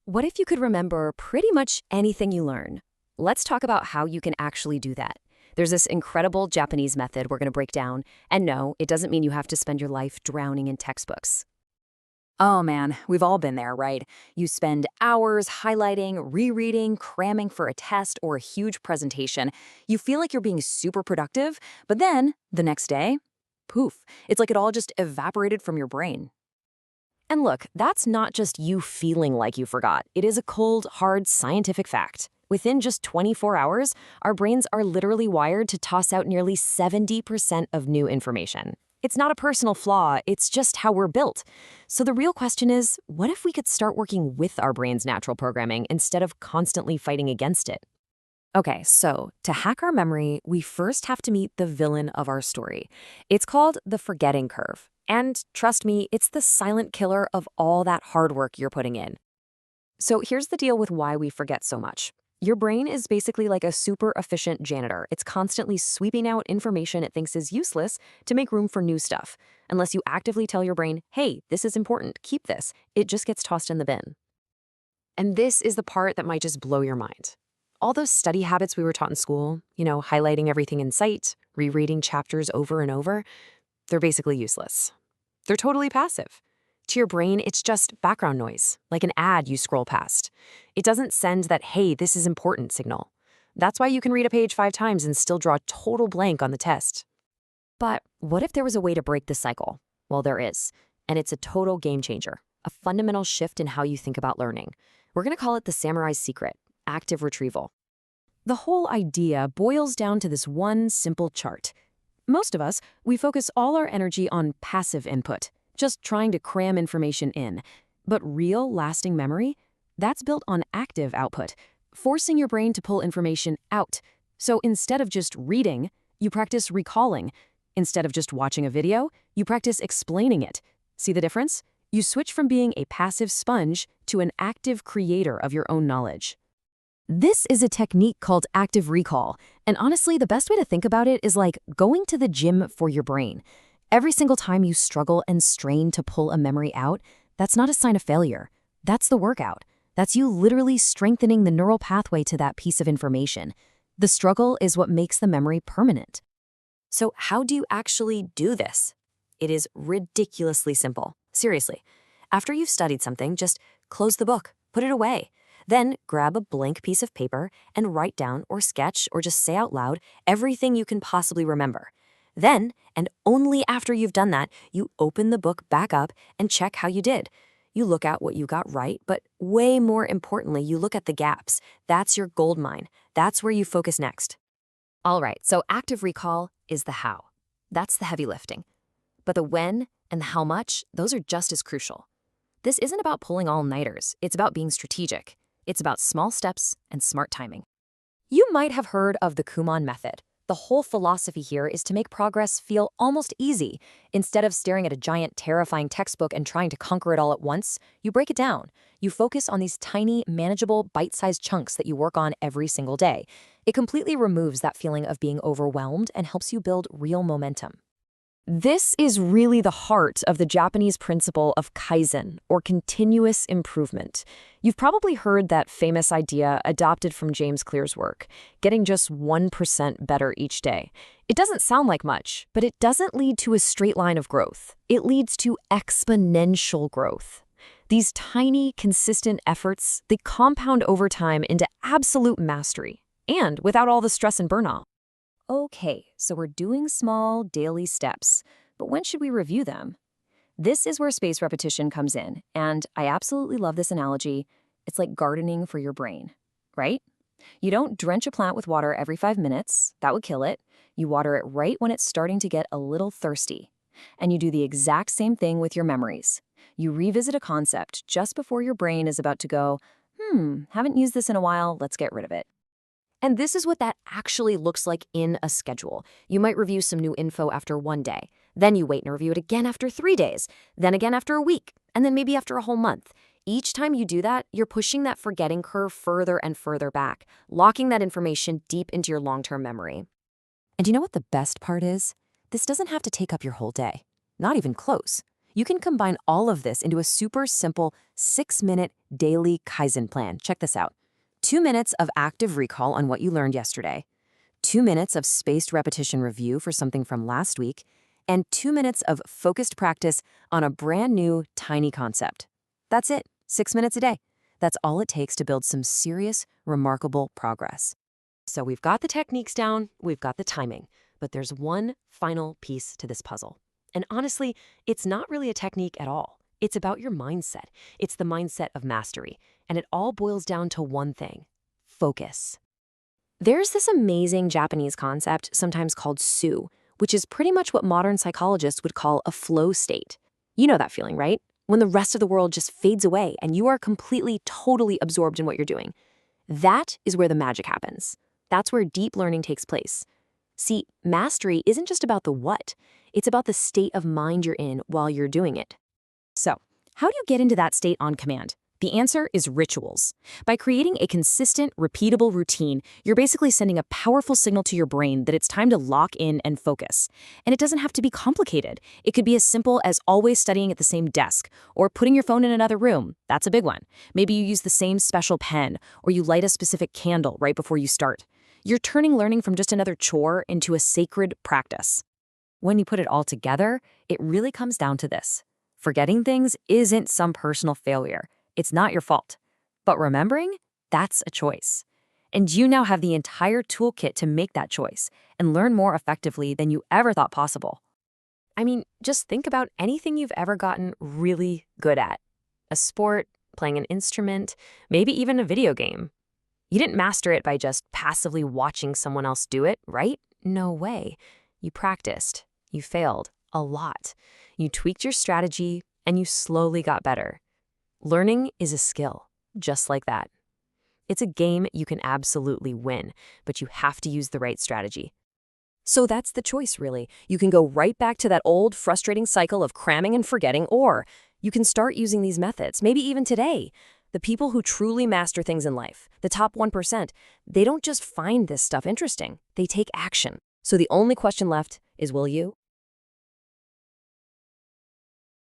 What if you could remember pretty much anything you learn? Let's talk about how you can actually do that. There's this incredible Japanese method we're going to break down. And no, it doesn't mean you have to spend your life drowning in textbooks. Oh man, we've all been there, right? You spend hours highlighting, rereading, cramming for a test or a huge presentation. You feel like you're being super productive, but then, the next day, poof, it's like it all just evaporated from your brain. And look, that's not just you feeling like you forgot. It is a cold, hard scientific fact. Within just 24 hours, our brains are literally wired to toss out nearly 70% of new information. It's not a personal flaw, it's just how we're built. So the real question is, what if we could start working with our brain's natural programming instead of constantly fighting against it? Okay, so to hack our memory, we first have to meet the villain of our story. It's called the forgetting curve. And trust me, it's the silent killer of all that hard work you're putting in. So here's the deal with why we forget so much. Your brain is basically like a super efficient janitor. It's constantly sweeping out information it thinks is useless to make room for new stuff. Unless you actively tell your brain, hey, this is important, keep this, it just gets tossed in the bin. And this is the part that might just blow your mind. All those study habits we were taught in school, highlighting everything in sight, rereading chapters over and over, they're basically useless. They're totally passive. To your brain, it's just background noise, like an ad you scroll past. It doesn't send that, hey, this is important signal. That's why you can read a page 5 times and still draw a total blank on the test. But what if there was a way to break the cycle? Well, there is. And it's a total game changer, a fundamental shift in how you think about learning. We're going to call it the samurai's secret, active retrieval. The whole idea boils down to this one simple chart. Most of us, we focus all our energy on passive input, just trying to cram information in. But real, lasting memory, that's built on active output, forcing your brain to pull information out. So instead of just reading, you practice recalling. Instead of just watching a video, you practice explaining it. See the difference? You switch from being a passive sponge to an active creator of your own knowledge. This is a technique called active recall, and honestly, the best way to think about it is like going to the gym for your brain. Every single time you struggle and strain to pull a memory out, that's not a sign of failure. That's the workout. That's you literally strengthening the neural pathway to that piece of information. The struggle is what makes the memory permanent. So how do you actually do this? It is ridiculously simple. Seriously. After you've studied something, just close the book, put it away. Then grab a blank piece of paper and write down or sketch or just say out loud everything you can possibly remember. Then, and only after you've done that, you open the book back up and check how you did. You look at what you got right, but way more importantly, you look at the gaps. That's your gold mine. That's where you focus next. All right, so active recall is the how. That's the heavy lifting. But the when and the how much, those are just as crucial. This isn't about pulling all-nighters. It's about being strategic. It's about small steps and smart timing. You might have heard of the Kumon method. The whole philosophy here is to make progress feel almost easy. Instead of staring at a giant, terrifying textbook and trying to conquer it all at once, you break it down. You focus on these tiny, manageable, bite-sized chunks that you work on every single day. It completely removes that feeling of being overwhelmed and helps you build real momentum. This is really the heart of the Japanese principle of Kaizen, or continuous improvement. You've probably heard that famous idea adopted from James Clear's work, getting just 1% better each day. It doesn't sound like much, but it doesn't lead to a straight line of growth. It leads to exponential growth. These tiny, consistent efforts, they compound over time into absolute mastery, and without all the stress and burnout. Okay, so we're doing small, daily steps, but when should we review them? This is where spaced repetition comes in, and I absolutely love this analogy. It's like gardening for your brain, right? You don't drench a plant with water every 5 minutes. That would kill it. You water it right when it's starting to get a little thirsty. And you do the exact same thing with your memories. You revisit a concept just before your brain is about to go, haven't used this in a while, let's get rid of it. And this is what that actually looks like in a schedule. You might review some new info after 1 day. Then you wait and review it again after 3 days. Then again after a week. And then maybe after a whole month. Each time you do that, you're pushing that forgetting curve further and further back, locking that information deep into your long-term memory. And you know what the best part is? This doesn't have to take up your whole day. Not even close. You can combine all of this into a super simple 6-minute daily Kaizen plan. Check this out. 2 minutes of active recall on what you learned yesterday, 2 minutes of spaced repetition review for something from last week, and 2 minutes of focused practice on a brand new, tiny concept. That's it, 6 minutes a day. That's all it takes to build some serious, remarkable progress. So we've got the techniques down, we've got the timing, but there's one final piece to this puzzle. And honestly, it's not really a technique at all. It's about your mindset. It's the mindset of mastery. And it all boils down to one thing: focus. There's this amazing Japanese concept, sometimes called su, which is pretty much what modern psychologists would call a flow state. You know that feeling, right? When the rest of the world just fades away and you are completely, totally absorbed in what you're doing. That is where the magic happens. That's where deep learning takes place. See, mastery isn't just about the what, it's about the state of mind you're in while you're doing it. So, how do you get into that state on command? The answer is rituals. By creating a consistent, repeatable routine, you're basically sending a powerful signal to your brain that it's time to lock in and focus. And it doesn't have to be complicated. It could be as simple as always studying at the same desk, or putting your phone in another room. That's a big one. Maybe you use the same special pen, or you light a specific candle right before you start. You're turning learning from just another chore into a sacred practice. When you put it all together, it really comes down to this. Forgetting things isn't some personal failure. It's not your fault. But remembering, that's a choice. And you now have the entire toolkit to make that choice and learn more effectively than you ever thought possible. I mean, just think about anything you've ever gotten really good at. A sport, playing an instrument, maybe even a video game. You didn't master it by just passively watching someone else do it, right? No way. You practiced. You failed a lot. You tweaked your strategy, and you slowly got better. Learning is a skill, just like that. It's a game you can absolutely win, but you have to use the right strategy. So that's the choice, really. You can go right back to that old, frustrating cycle of cramming and forgetting, or you can start using these methods, maybe even today. The people who truly master things in life, the top 1%, they don't just find this stuff interesting. They take action. So the only question left is, will you?